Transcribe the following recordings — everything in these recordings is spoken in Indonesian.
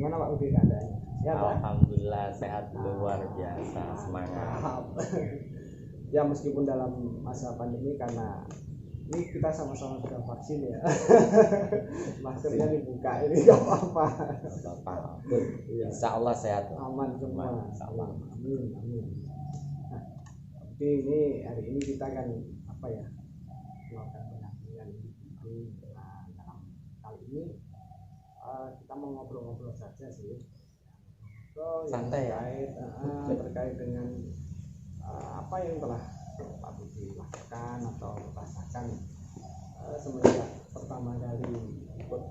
Gimana Pak Budi keadaannya? Sehat Pak? Alhamdulillah sehat luar biasa, semangat. Ya meskipun dalam masa pandemi karena ini kita sama-sama sudah vaksin ya. Maskernya dibuka ini enggak apa-apa. Insya Allah sehat. Aman semua. Insya Allah. Amin. Nah, jadi ini hari ini kita akan melakukan pendampingan ini. Nah, dalam kali ini kita mau ngobrol-ngobrol saja sih. Santai ya. Terkait dengan apa yang telah Pak Budi lakukan atau rasakan semenjak pertama kali ikut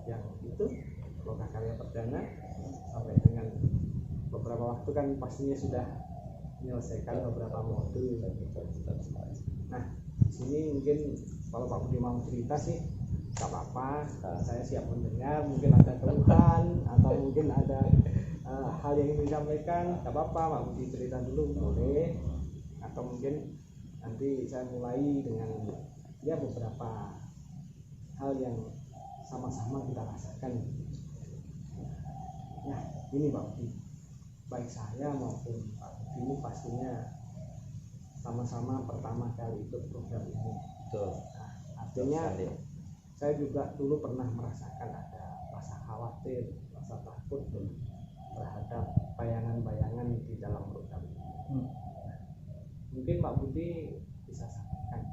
yang itu Loka Karya Perdana sampai dengan beberapa waktu kan pastinya sudah menyelesaikan beberapa modul. Nah, di sini mungkin kalau Pak Budi mau cerita sih nggak apa-apa, saya siap mendengar. Mungkin ada keluhan atau mungkin ada hal yang ingin disampaikan, nggak apa-apa Pak Budi cerita dulu boleh, atau mungkin nanti saya mulai dengan ya beberapa hal yang sama-sama kita rasakan. Nah ini Pak Budi, baik saya maupun Pak Budi ini pastinya sama-sama pertama kali ikut program ini. Betul. Nah, artinya saya juga dulu pernah merasakan ada rasa khawatir, rasa takut terhadap bayangan-bayangan di dalam program ini. Mungkin Pak Budi bisa sampaikan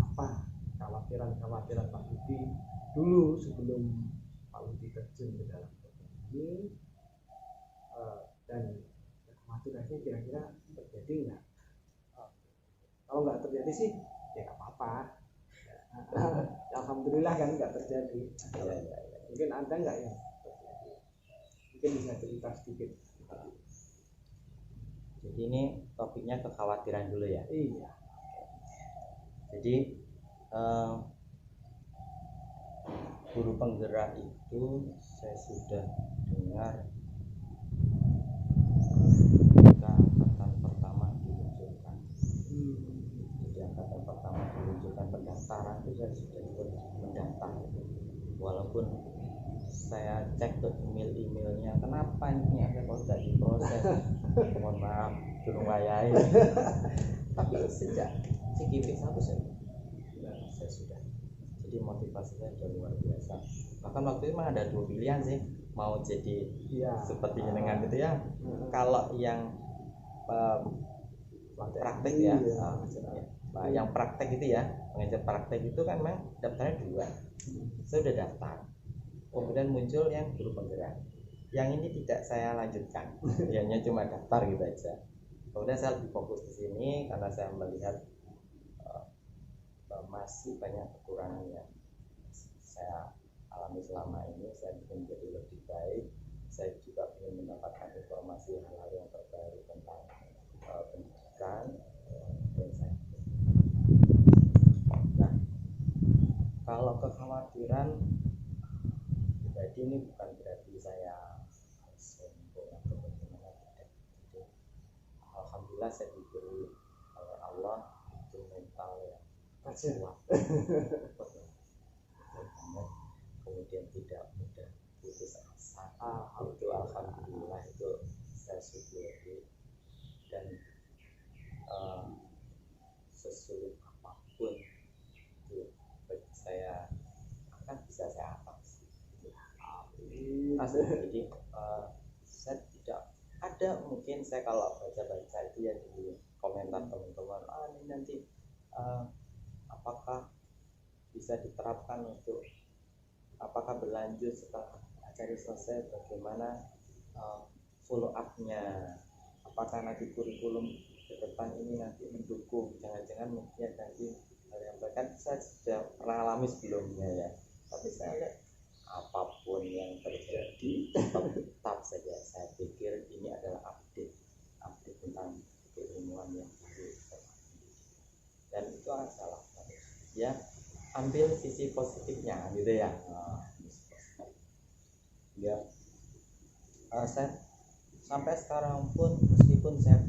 apa kekhawatiran Pak Budi dulu sebelum Pak Budi terjun ke dalam program ini, dan kekhawatirannya kira-kira terjadi nggak? Kalau nggak terjadi sih ya nggak apa-apa. Alhamdulillah kan nggak terjadi. Mungkin ada nggak yang terjadi? Mungkin bisa cerita sedikit. Jadi ini topiknya kekhawatiran dulu ya. Iya. Jadi guru penggerak itu saya sudah dengar ketika angkatan pertama diluncurkan. Jadi angkatan pertama diluncurkan pendaftaran itu saya sudah ikut mendaftar. Walaupun saya cek ke emailnya, kenapa ini ada kok tidak diproses? Mohon maaf, turun wayai. Tapi sejak CGP 1 saya sudah. Jadi motivasinya sudah luar biasa. Bahkan waktu itu memang ada 2 pilihan sih, mau jadi seperti dengan gitu ya. Kalau yang praktek ya, yang praktek itu ya, mengajar praktek itu kan memang daftarnya 2. Saya sudah daftar. Kemudian muncul yang guru penggerak. Yang ini tidak saya lanjutkan, hanya cuma daftar gitu aja. Kemudian saya lebih fokus di sini karena saya melihat masih banyak kekurangan yang saya alami selama ini. Saya ingin menjadi lebih baik. Saya juga ingin mendapatkan informasi hal-hal yang terbaru tentang pendidikan. Nah, kalau kekhawatiran pribadi ini bukan berarti saya sombong atau bagaimana, tidak. Jadi, alhamdulillah saya diberi oleh Allah itu mental yang kuat, kemudian tidak mudah putus asa. Itu alhamdulillah, itu saya syukuri. Dan sesulit apapun itu bagi saya akan bisa saya atasi. Jadi saya tidak ada, mungkin saya kalau baca-baca itu ya di komentar teman-teman, ini nanti apakah bisa diterapkan untuk apakah berlanjut setelah acara selesai, bagaimana follow up-nya, apakah nanti kurikulum ke depan ini nanti mendukung, jangan-jangan mungkin nanti hal yang bahkan saya sudah pernah alami sebelumnya ya. Tapi saya lihat apapun yang terjadi tetap saja saya pikir ini adalah update tentang keilmuan yang baru, dan itu akan salah ya. Ambil sisi positifnya gitu ya. Saya sampai sekarang pun meskipun saya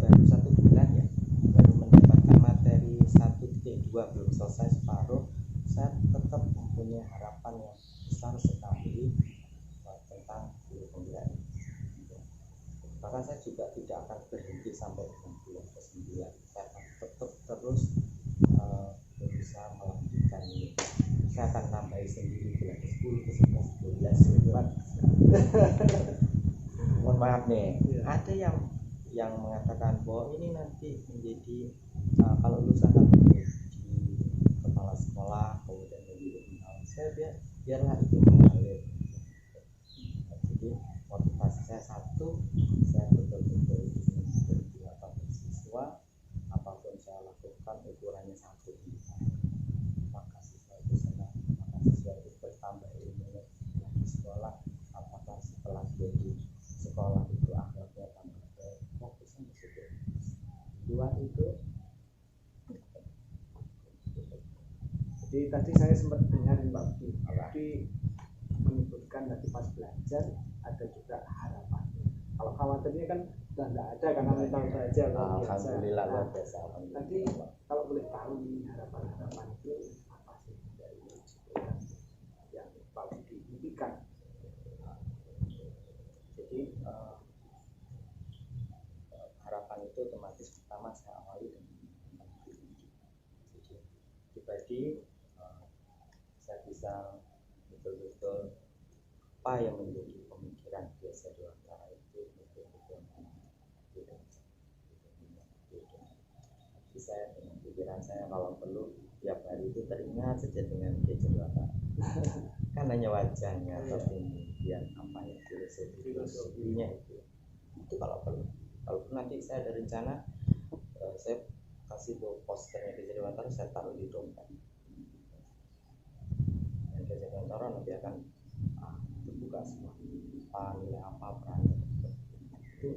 baru 1 bulan ya, baru mendapatkan materi 1.2, belum selesai separuh, saya tetap mempunyai harapan yang besar sekali saya akan tambahin sendiri bulan 10 ke 11 12 Hebat. mohon maaf nih, Iya. ada yang mengatakan bahwa ini nanti menjadi kalau lulusan akan menjadi kepala sekolah, kemudian menjadi pengalaman. Saya biarlah itu mengalir. Jadi motivasi saya satu, saya betul-betul ingin berbuat pada siswa, apapun saya lakukan ukurannya satu, maka siswa itu senang, maka siswa itu bertambah ilmunya di sekolah, apakah setelah dia di sekolah itu akhlaknya tambah baik, fokusnya di situ. Dua itu. Jadi tadi saya sempat dengar Mbak Budi menyebutkan tadi pas belajar ada juga harapan. Kalau khawatirnya kan sudah nggak ada karena mental belajar luar biasa. Alhamdulillah luar Nah, biasa. tadi kalau boleh tahu nih harapan-harapan itu apa sih dari yang Pak Budi impikan? Jadi harapan itu otomatis pertama saya awali dengan jadi pribadi saya bisa betul-betul apa yang menjadi pemikiran biasa di antara itu betul-betul jadi saya dengan pikiran saya kalau perlu tiap hari itu teringat saja dengan Dewata kan hanya wajahnya tapi kemudian apa yang filosofinya itu kalau perlu. Kalau nanti saya ada rencana saya kasih posternya Dewata saya taruh di dompet. Kantor nanti akan terbuka semua nilai apa peran itu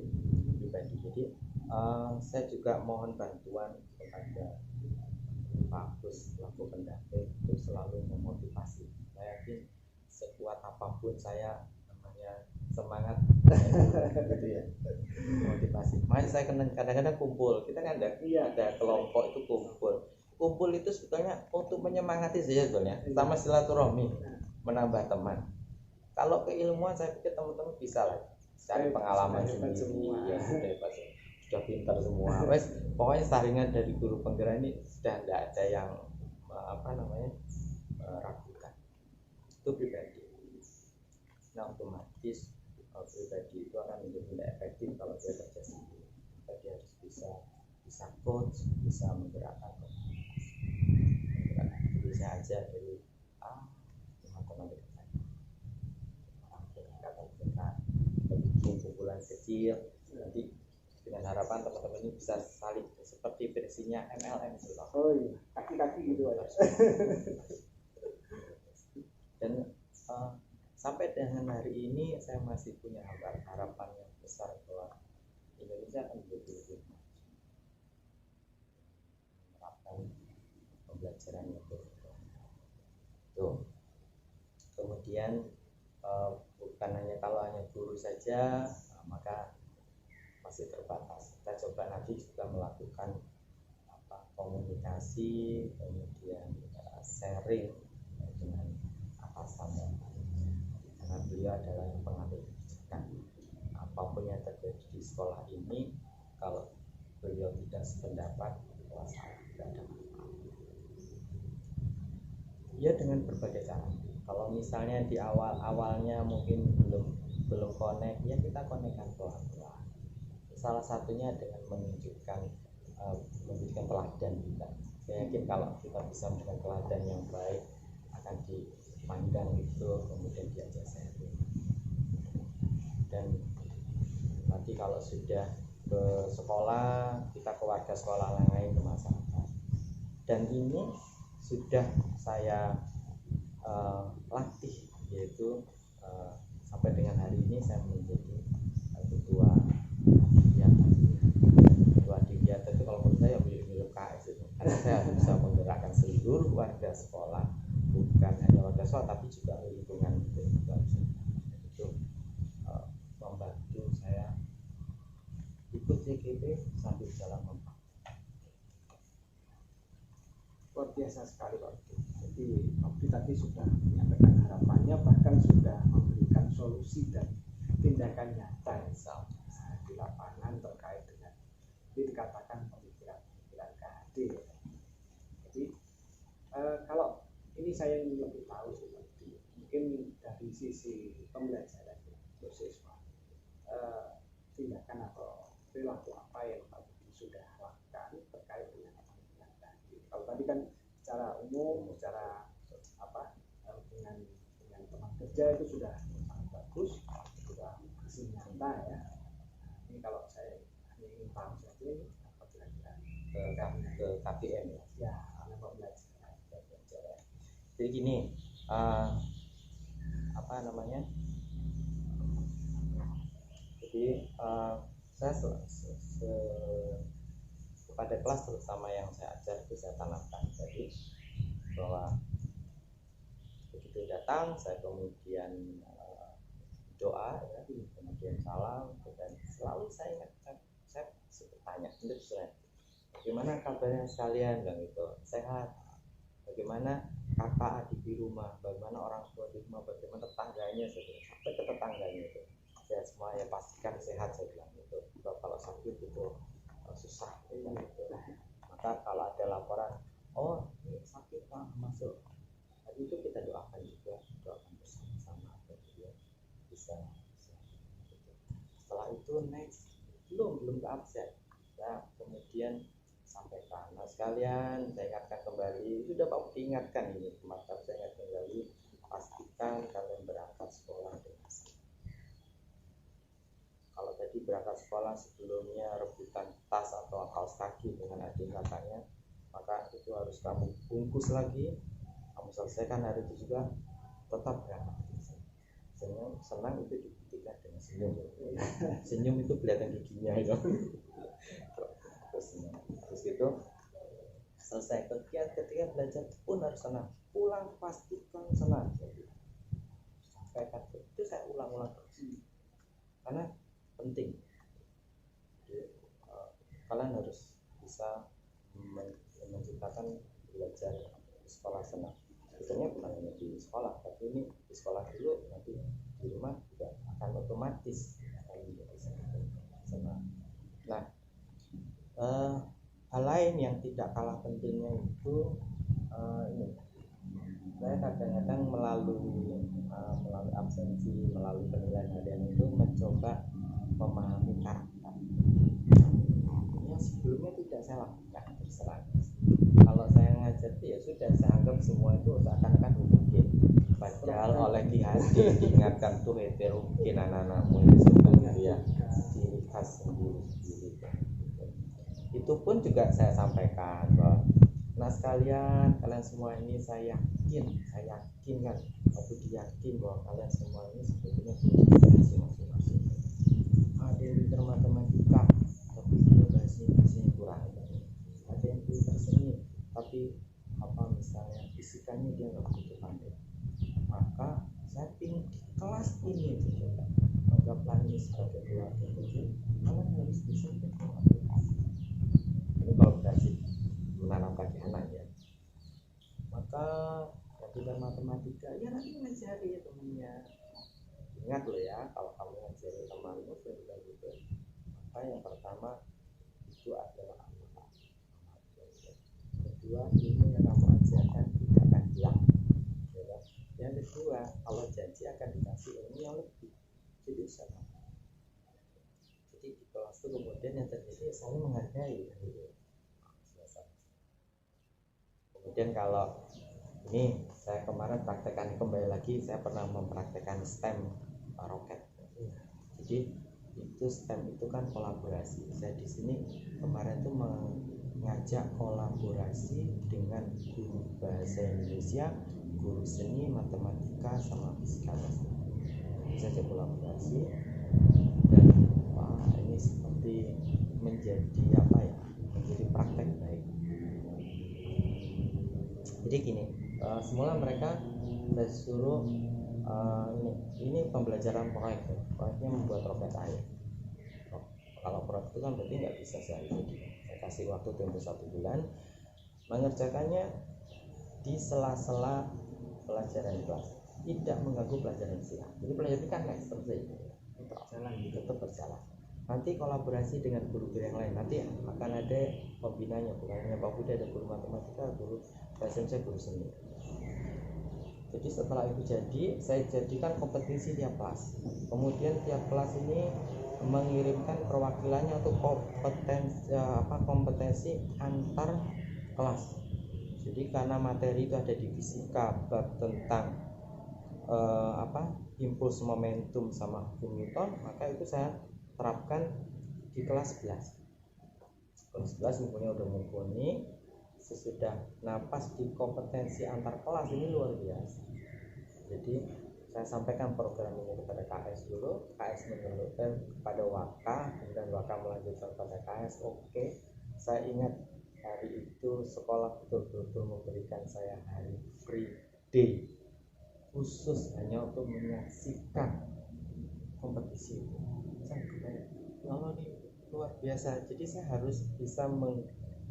pribadi. Jadi saya juga mohon bantuan kepada Pak Gus selaku pendamping itu selalu memotivasi. Saya yakin sekuat apapun saya namanya semangat gitu ya motivasi. Makanya saya kadang-kadang kumpul, kita kan ada kelompok itu kumpul itu sebetulnya untuk menyemangati saja sebetulnya, sama silaturahmi, menambah teman. Kalau keilmuan saya pikir teman-teman bisa lah cari pengalaman sendiri ya, sudah pintar semua. Wes pokoknya saringan dari guru penggerak ini sudah tidak ada yang ragukan. Itu pribadi. Nah otomatis pribadi itu akan menjadi tidak efektif kalau dia kerja sendiri. Dia harus bisa coach, bisa menggerakkan bisa aja dari teman-teman dekat saya orang dekat bikin kumpulan kecil nanti dengan harapan teman-teman ini bisa saling seperti versinya MLM gitu. Oh iya, kaki-kaki gitu aja. Dan sampai dengan hari ini saya masih punya harapan yang besar bahwa Indonesia akan menjadi lebih maju menerapkan pembelajaran yang tuh. Kemudian bukan hanya kalau hanya guru saja, maka masih terbatas. Kita coba nanti juga melakukan komunikasi, kemudian sharing dengan atasan karena beliau adalah yang pengambil kebijakan. Apapun yang terjadi di sekolah ini, kalau beliau tidak sependapat, salah tidak ada. Ya dengan berbagai cara. Kalau misalnya di awalnya mungkin belum connect, ya kita connectkan pelan-pelan. Salah satunya dengan menunjukkan teladan kita. Saya yakin kalau kita bisa memberikan teladan yang baik akan dipandang itu, kemudian diajak sharing. Dan nanti kalau sudah ke sekolah, kita ke warga sekolah lain, ke masyarakat. Dan ini sudah saya latih, yaitu sampai dengan hari ini saya menjadi ketua Diwiata itu kalau menurut saya mirip KS itu, karena saya bisa menggerakkan seluruh warga sekolah, bukan hanya warga sekolah tapi juga lingkungan itu membantu saya ikut CGP sambil jalan membantu. Luar biasa sekali Pak. Jadi Pak tadi sudah menyampaikan harapannya, bahkan sudah memberikan solusi dan tindakan nyata di lapangan terkait dengan dikatakan pemikiran KHD. Jadi kalau ini saya ingin lebih tahu seperti mungkin dari sisi pembelajaran untuk siswa, tindakan atau perilaku apa yang Pak Budi sudah lakukan terkait dengan apa yang tadi. Kalau tadi kan secara umum, secara apa dengan teman kerja itu sudah sangat bagus, sudah hasil nyata ya. Nah, ini kalau saya hanya ingin tahu saja apa kira-kira ke KPM ya. ya karena pembelajaran. Jadi gini, apa namanya? Jadi saya kepada kelas terutama yang saya ajar itu saya tanamkan jadi bahwa begitu datang saya kemudian doa ya, kemudian salam dan selalu saya ingatkan, saya bertanya terus bagaimana kabarnya sekalian, bilang gitu, sehat, bagaimana kakak adik di rumah, bagaimana orang tua di rumah, bagaimana tetangganya, sampai ke tetangganya itu saya semua ya pastikan sehat, saya bilang gitu. Kalau sakit itu susah gitu. Maka kalau ada laporan, oh ini sakit Pak, masuk, hari itu kita doakan juga, doakan bersama-sama agar dia bisa gitu. Setelah itu next belum ke absen, nah kemudian sampaikan, nah sekalian saya ingatkan kembali, sudah Pak Budi ingatkan ini kemarin, saya ingatkan kembali, pastikan kalian berangkat sekolah dengan sehat. Kalau tadi berangkat sekolah sebelumnya rebutan tas atau kaos kaki dengan adik kakaknya, maka itu harus kamu bungkus lagi, kamu selesaikan hari itu juga, tetap berangkat. Senang itu dibuktikan dengan senyum. Senyum itu kelihatan giginya itu. Terus gitu selesai ketika belajar pun harus senang, pulang pastikan senang. Sampaikan itu saya ulang-ulang terus karena penting. Jadi, kalian harus bisa menciptakan belajar di sekolah senang. Sebenarnya bukan hanya di sekolah, tapi ini di sekolah dulu, nanti di rumah juga akan otomatis akan menjadi senang. Nah, hal lain yang tidak kalah pentingnya itu ini, saya kadang-kadang melalui absensi, melalui penilaian harian itu mencoba memahami karakter yang sebelumnya tidak saya lakukan terserah. Kalau saya ngajar ya sudah, saya anggap semua itu seakan-akan mungkin, padahal oleh Ki Hadi diingatkan tuh heterogen anak-anakmu ini sebenarnya ciri khas sendiri. Itu pun juga saya sampaikan bahwa nah sekalian, kalian semua ini saya yakin kan, aku yakin bahwa kalian semua ini sebetulnya punya potensi masing-masing. Ada yang pintar matematika tapi dia bahasanya kurang, ada yang pintar seni tapi misalnya fisikanya dia nggak begitu pandai. Maka saya ingin di kelas ini anggaplah ini sebagai keluarga, kalian harus bisa berkomunikasi. Ini kalau berhasil menanamkan di anak ya, maka belajar matematika ya nanti ngajari ya temennya. Ingat loh ya, kalau kamu ngajari temanmu sudah gitu, maka yang pertama itu adalah amanah. Kedua, ilmu yang kamu ajarkan tidak akan hilang. Yang kedua, kalau janji akan dikasih ilmu yang lebih. Jadi sama. Jadi di kelas itu kemudian yang terjadi saling menghargai. Kemudian kalau ini saya kemarin praktekkan kembali lagi, saya pernah mempraktekkan STEM roket. Jadi itu STEM itu kan kolaborasi. Saya di sini kemarin tuh mengajak kolaborasi dengan guru bahasa Indonesia, guru seni, matematika, sama fisika. Saya ajak kolaborasi dan ini seperti menjadi menjadi praktek baik. Jadi gini, semula mereka saya suruh ini pembelajaran proyeknya membuat roket air. Kalau proyek itu kan berarti nggak bisa sehari ini. Saya kasih waktu tempo 1 bulan, mengerjakannya di sela-sela pelajaran di kelas, tidak mengganggu pelajaran siang. Jadi pelajaran kan next terus tetap berjalan. Nanti kolaborasi dengan guru-guru yang lain, nanti akan ada pembinanya, bukan hanya Pak Budi, ada guru matematika, guru bahasa Indonesia, guru seni. Jadi setelah itu saya jadikan kompetisi tiap kelas. Kemudian tiap kelas ini mengirimkan perwakilannya untuk kompetensi antar kelas. Jadi karena materi itu ada di fisika bab tentang impuls momentum sama hukum Newton, maka itu saya terapkan di kelas 11. Kelas 11 ilmunya udah mumpuni. Sesudah napas di kompetensi antar kelas ini luar biasa. Jadi saya sampaikan program ini kepada KS dulu, KS mengeluhkan kepada Waka, kemudian Waka melanjutkan pada KS. Oke, saya ingat hari itu sekolah betul-betul memberikan saya hari free day khusus hanya untuk menyaksikan kompetisi itu. Saya kebayang, Allah ini luar biasa. Jadi saya harus bisa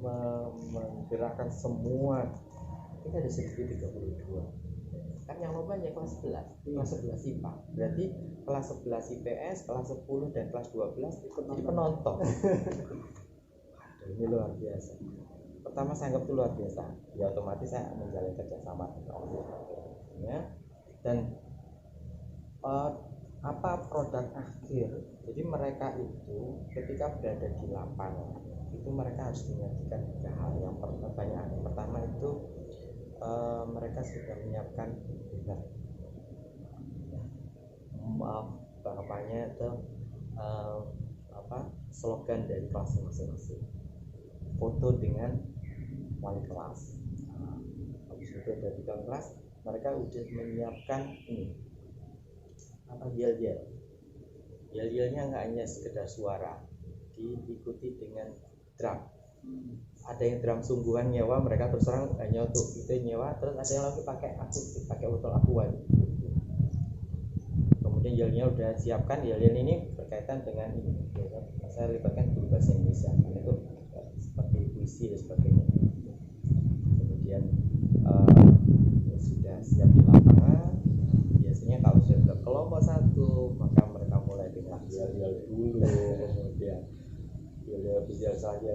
menggerakkan semua. Kita ada sedikit 32 kan yang lomba hanya kelas 11 kelas 11 IPA, berarti kelas 11 IPS, kelas 10 dan kelas 12 jadi penonton. Aduh, ini luar biasa. Pertama saya anggap itu luar biasa, ya otomatis saya menjalin kerjasama dengan Allah ya. Dan produk akhir, jadi mereka itu ketika berada di lapangan itu mereka harus menyajikan 3 hal. Yang pertama itu mereka sudah menyiapkan bapaknya itu slogan dari kelas masing-masing, foto dengan wali kelas. Habis itu dari kelas mereka sudah menyiapkan ini yel-yelnya nggak hanya sekedar suara, diikuti dengan drum. Ada yang drum sungguhan nyewa, mereka terus terang hanya untuk itu nyewa, terus ada yang lagi pakai akustik, pakai botol aqua. Kemudian yelnya udah siapkan, yel ini berkaitan dengan ini. Saya libatkan guru bahasa Indonesia, karena itu seperti puisi dan sebagainya. Kemudian sudah siap di lapangan. Biasanya kalau sudah kelompok 1, maka mereka mulai dengan yel dulu, kemudian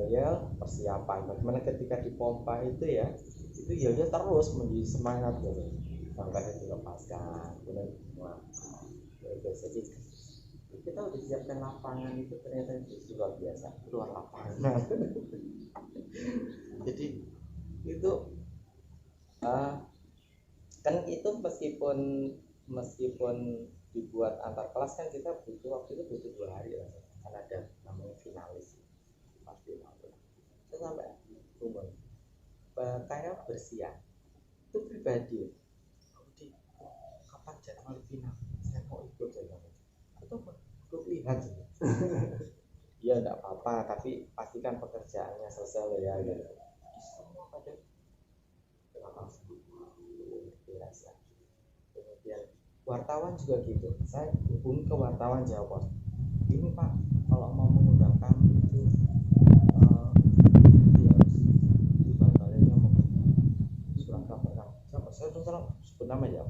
yel persiapan. Bagaimana ketika dipompa itu ya, itu yelnya terus menjadi semangat gitu. Sampai dilepaskan, kemudian jadi kita udah siapkan lapangan itu ternyata itu luar biasa, luar lapangan. Jadi itu kan itu meskipun dibuat antar kelas kan kita butuh waktu itu butuh 2 hari lah, kan ada namanya finalis pasti itu sampai umum kayak bersiap itu pribadi kapan jadwal final saya mau ikut saja atau ikut lihat saja. Ya enggak apa-apa, tapi pastikan pekerjaannya selesai loh ya gitu. Semua pada belakang biasa. Kemudian wartawan juga gitu, saya hubungi ke wartawan Jawa Pos, ini Pak kalau mau mengundang kami itu harus dibatalnya surat kabar siapa, saya terus terang sebut nama aja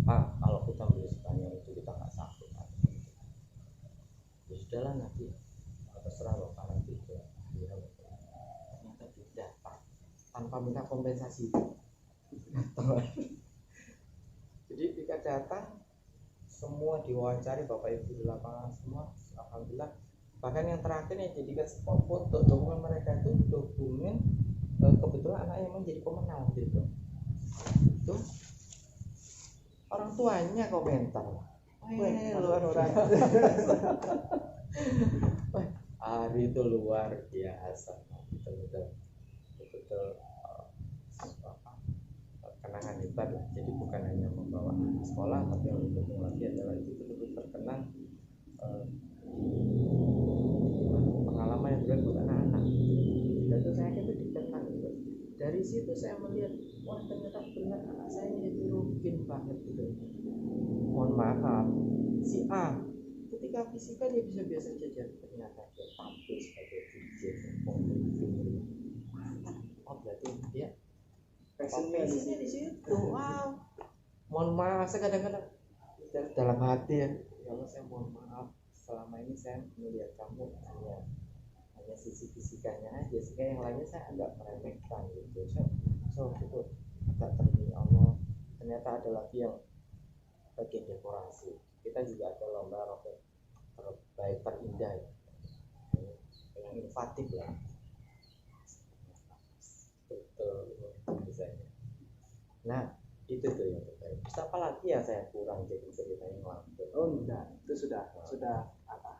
Pak, kalau kita beli sebanyak itu kita nggak sanggup. Ya sudahlah, nanti terserah Bapak nanti itu. Ternyata tidak tanpa minta kompensasi. Jadi ketika datang semua diwawancari Bapak Ibu di lapangan semua, alhamdulillah. Bahkan yang terakhir yang jadikan spot foto dokumen mereka itu dokumen kebetulan anaknya memang jadi pemenang gitu. Itu orang tuanya komentar, luar hari itu luar biasa, betul kenangan hebat lah. Jadi bukan hanya membawa sekolah, tapi yang lebih penting lagi adalah itu betul-betul terkenang pengalaman yang berat buat anak-anak. Dan itu saya itu dikenang gitu. Dari situ saya melihat, wah ternyata benar anak saya ini jadi rutin banget gitu. Mohon maaf, si A ketika fisika dia bisa biasa saja, ternyata dia tampil sebagai DJ, mantap. Oh berarti dia passionnya di situ. Wow. Mohon maaf, saya kadang-kadang dalam hati ya Allah, saya mohon maaf selama ini saya melihat kamu hanya sisi fisikanya aja, sehingga yang lainnya saya agak meremehkan gitu. So itu agak teringat Allah, ternyata ada lagi yang bagian dekorasi. Kita juga ada lomba roket terbaik terindah, yang inovatif ya. Betul desainnya. Nah itu tuh yang terbaik. Terus apa lagi ya saya kurang jadi ceritanya ngelambil. Oh enggak, itu sudah apa?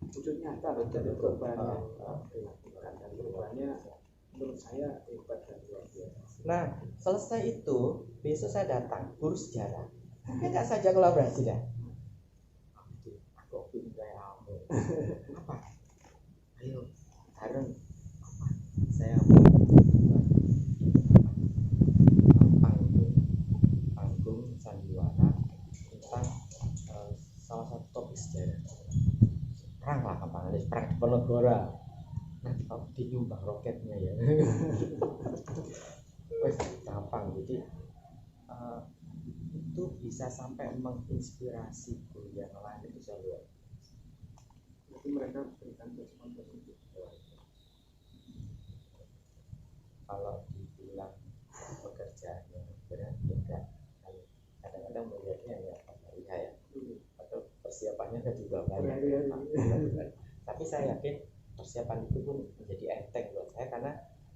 Wujudnya nyata loh dari perubahan yang dilakukan, dan perubahannya menurut saya hebat dan luar biasa. Nah selesai itu besok saya datang guru sejarah. Enggak saja kolaborasi dah. Aku pindah kamu. Apa? Ayo bareng. Saya panggung sandiwara tentang salah satu topik sejarah. Perang lah kapan perang di Ponorogo. Nanti kamu dinyumbang roketnya ya. Wes gampang, jadi itu bisa sampai menginspirasi guru yang lain, itu saya luar. Jadi mereka berikan respon positif. Kalau dibilang pekerjaannya berat enggak, kadang-kadang melihatnya ya iya ya, atau persiapannya kan juga banyak. Tapi saya yakin persiapan itu pun menjadi enteng buat saya, karena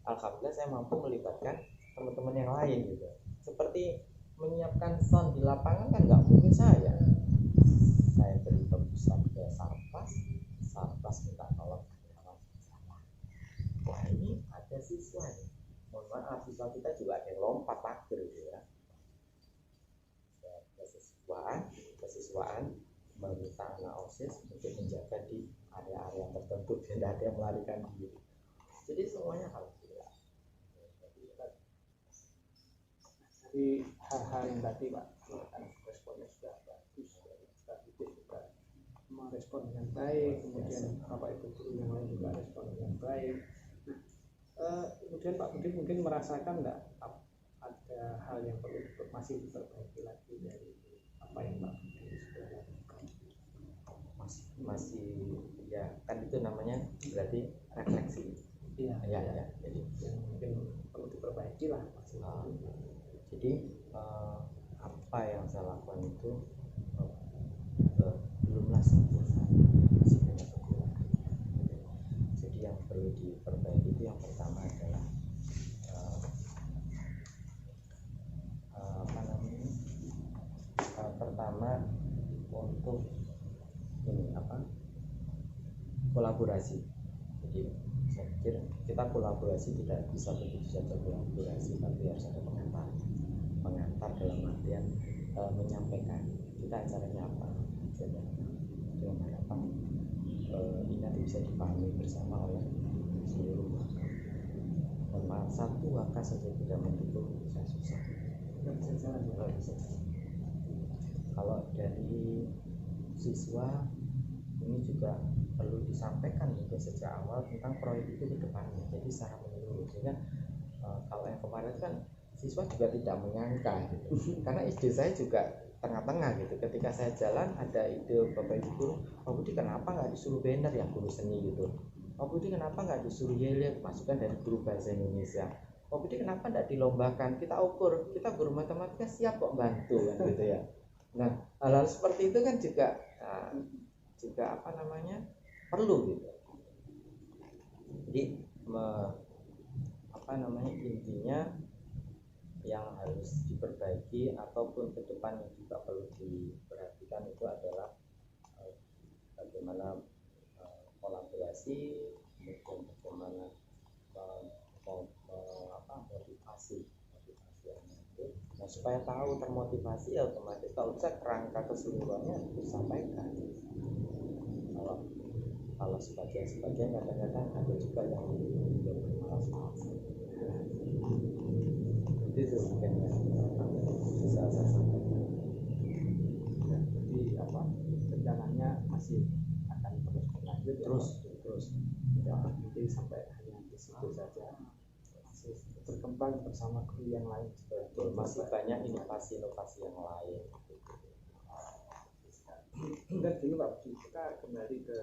alhamdulillah saya mampu melibatkan teman-teman yang lain gitu. Seperti menyiapkan sound di lapangan kan nggak mungkin saya beri tembusan ke Sarpas minta tolong karyawan salah. Wah ini ada siswa nih, mohon maaf siswa kita juga ada yang lompat pagar gitu ya. Kesiswaan meminta anak OSIS untuk menjaga di area-area tertentu, tidak ada yang melarikan diri. Jadi semuanya alhamdulillah. Dari hal-hal yang tadi Pak, responnya sudah bagus, Pak Didik juga merespon dengan baik, kemudian Bapak Ibu guru yang lain juga respon dengan baik. Kemudian Pak Budi mungkin merasakan nggak ada hal yang perlu masih diperbaiki lagi dari apa yang Pak Budi sudah lakukan? Masih ya kan itu namanya berarti refleksi. Iya. Jadi yang mungkin perlu diperbaiki lah masih. Jadi apa yang saya lakukan itu belumlah sempurna, masih banyak kekurangan. Jadi yang perlu diperbaiki itu yang pertama adalah pertama untuk ini kolaborasi. Jadi saya pikir kita kolaborasi tidak bisa begitu saja kolaborasi, tapi harus ada pengantar dalam artian menyampaikan kita acaranya apa, dengan harapan ini nanti bisa dipahami bersama oleh seluruh waka. Mohon maaf, satu waka saja tidak mendukung saya susah. Kalau dari siswa ini juga perlu disampaikan juga sejak awal tentang proyek itu ke depannya, jadi secara menyeluruh, sehingga kalau yang kemarin kan siswa juga tidak menyangka gitu. Karena ide saya juga tengah-tengah gitu, ketika saya jalan ada ide Bapak Ibu guru, Pak Budi kenapa nggak disuruh banner yang guru seni gitu, Pak Budi kenapa nggak disuruh yel masukan dari guru bahasa Indonesia, Pak Budi kenapa nggak dilombakan, kita ukur, kita guru matematika siap kok bantu kan gitu ya. Nah hal-hal seperti itu kan juga perlu gitu. Jadi intinya yang harus diperbaiki ataupun ke depan yang juga perlu diperhatikan itu adalah bagaimana kolaborasi, kemudian bagaimana motivasi anak itu. Nah supaya tahu termotivasi, otomatis kalau bisa kerangka keseluruhannya disampaikan. Kalau sebagian kadang-kadang ada juga yang bermalas-malas. Itu mungkin bisa saya sampaikan. Ya, jadi rencananya masih akan terus berlanjut terus ya, nanti sampai hanya di situ saja, masih berkembang bersama guru yang lain. Betul, masih banyak inovasi yang lain. Dan gini Pak Budi, kita kembali ke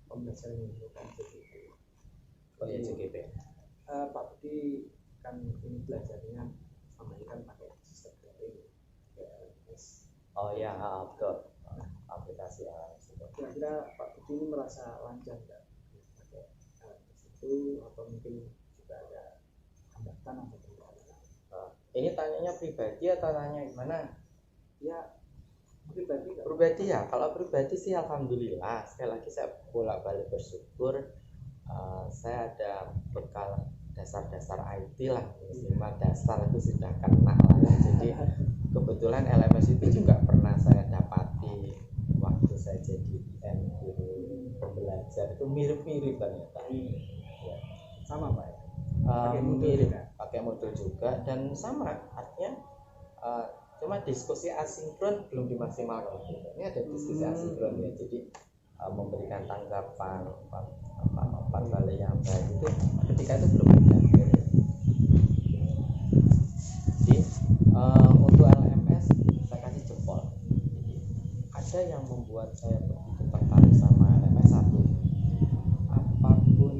pembelajaran yang bukan JGP. Oh ya JGP. Pak Budi kan ini belajarnya sama ini kan pakai sistem daring. ya, betul. Aplikasi LMS itu. Kira-kira Pak Budi ini merasa lancar nggak pakai LMS itu, atau mungkin juga ada hambatan atau kendala? Ini tanyanya pribadi atau tanya gimana? Ya pribadi nggak? Pribadi ya, kalau pribadi sih alhamdulillah. Sekali lagi saya bolak-balik bersyukur. Saya ada bekal dasar-dasar IT lah, minimal dasar itu sudah kena lah ya. Jadi kebetulan LMS itu juga pernah saya dapati waktu saya jadi guru pembelajar, itu mirip-mirip ternyata. Ya. Sama Pak ya? Pakai modul Mirip, juga? pakai modul juga dan sama artinya, cuma diskusi asinkron belum dimaksimalkan. Ini ada diskusi asinkron ya, jadi memberikan tanggapan umpan balik yang baik itu ketika itu belum ada. Jadi untuk LMS saya kasih jempol. Jadi ada yang membuat saya begitu tertarik sama LMS. Satu, apapun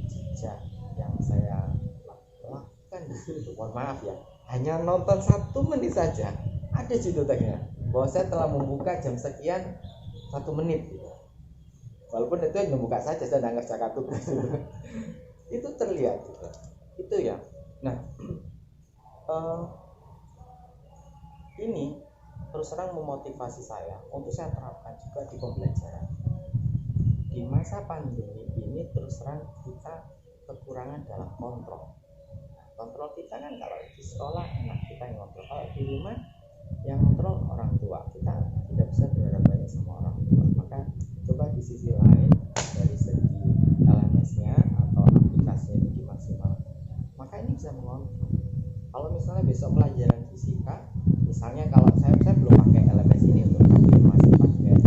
jejak yang saya lakukan di situ, mohon maaf ya, hanya nonton 1 menit saja ada situ tagnya bahwa saya telah membuka jam sekian 1 menit gitu. Walaupun itu yang membuka saja, saya nggak kerja tugas gitu. Itu terlihat gitu. Itu ya. Nah, ini terus terang memotivasi saya untuk saya terapkan juga di pembelajaran. Di masa pandemi ini terus terang kita kekurangan dalam kontrol. Kontrol kita kan kalau di sekolah enak, kita yang kontrol. Kalau di rumah yang kontrol orang tua, kita tidak bisa berharap banyak sama orang tua. Maka coba di sisi lain dari segi LMS-nya atau aplikasinya itu dimaksimalkan, maka ini bisa mengontrol. Kalau misalnya besok pelajaran fisika, misalnya kalau saya belum pakai LMS ini untuk masih pakai,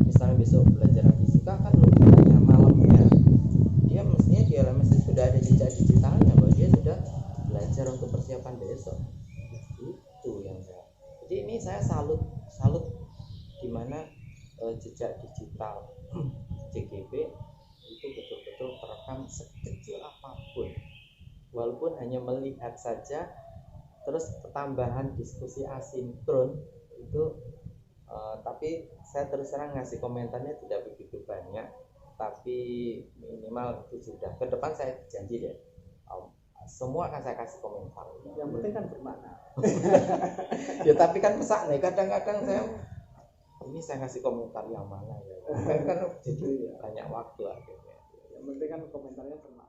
misalnya besok pelajaran fisika kan logikanya malamnya dia mestinya di LMS itu sudah ada jejak digitalnya bahwa dia sudah belajar untuk persiapan besok. Itu yang saya, jadi ini saya salut gimana jejak digital JGB itu betul-betul terekam sekecil apapun, walaupun hanya melihat saja. Terus tambahan diskusi asinkron itu, tapi saya terus terang ngasih komentarnya tidak begitu banyak, tapi minimal itu sudah. Ke depan saya janji deh, semua akan saya kasih komentar. Yang penting kan bermakna. Ya tapi kan pesan nih, kadang-kadang saya ini saya kasih komentar yang mana ya, kan jadi banyak waktu akhirnya. Yang penting kan komentarnya bermakna.